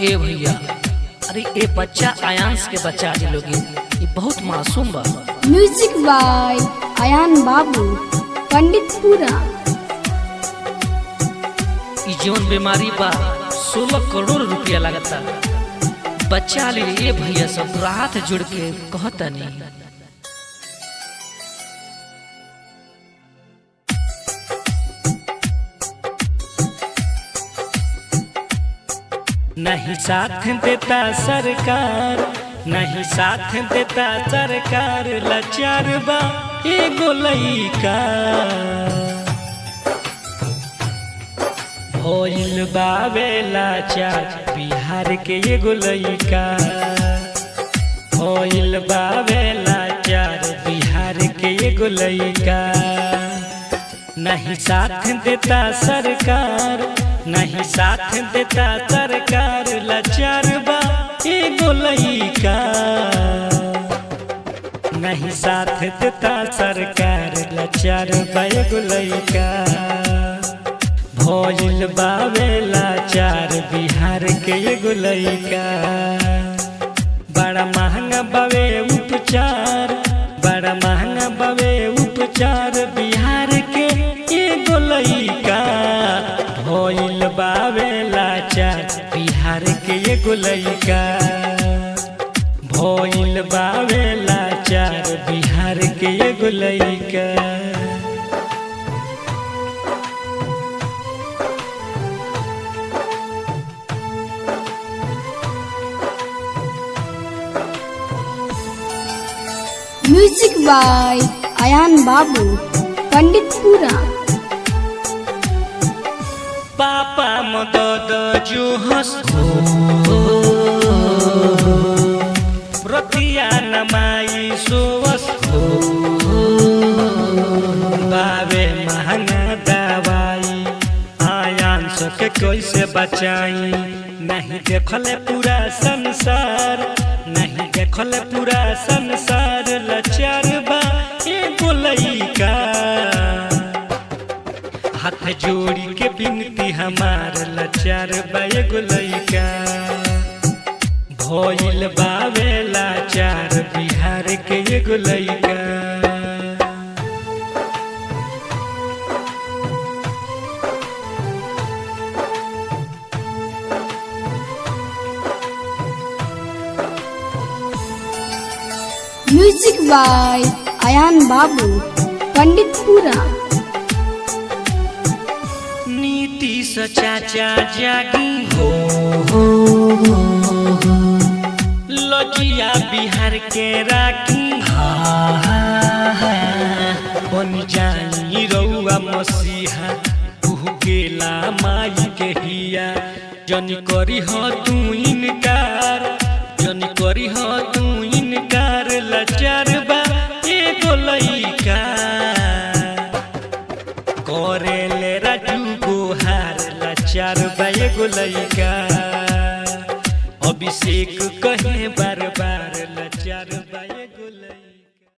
ए भैया, अरे ए बच्चा आयांश के बच्चा जी लोग ये बहुत मासूम बा। म्यूजिक बाय आयान बाबू पंडितपुरा। ई जौन बीमारी बा 16 करोड़ रुपया लगता। बच्चा ले ए भैया सब रात जुड़ के कहता नहीं। नहीं साथ देता सरकार, नहीं साथ देता सरकार, लाचार बा एगो लइका। होइल बावे लाचार बिहार के एगो लइका। होइल बावे लाचार बिहार के एगो लइका। नहीं साथ देता सरकार, नहीं साथ देता सरकार, लाचार बा एगो लइका। नहीं साथ देता सरकार, लाचार बा एगो लइका। भइल बावे लाचार बिहार के एगो लइका। बड़ा महंगा बावे उपचार, बड़ा महंगा बावे उपचार बिहार के एगो लइका। भइल बावे लाचार बिहार के एगो लइका। भइल बावे लाचार बिहार के एगो लइका। म्यूजिक बाय आयान बाबू पंडितपुरा। पापा मदद जो हंस रतिया नमाई सोवस बावे महंगा दवाई। आयान सके कैसे बचाई, नहीं देखले पूरा संसार, नहीं देखले पूरा संसार, लाचार बा एगो लइका। हाथ जोड़ी के बिनती हमार, लाचार बा एगो लइका। भइल बावे लाचार बिहार के एगो लइका। म्यूजिक बाय आयान बाबू पंडितपुरा। नीति से चाचा जागी हो, लजिया बिहार के राखी। बन जाई रउआ मसीहा, गेला माई के हिया। जनी करी हो तू इनकार, जनी करी हो तू इनकार, लाचार बा एगो लइका। करे ले राजू गोहार, लाचार बा एगो लइका। अभिषेक कहे बा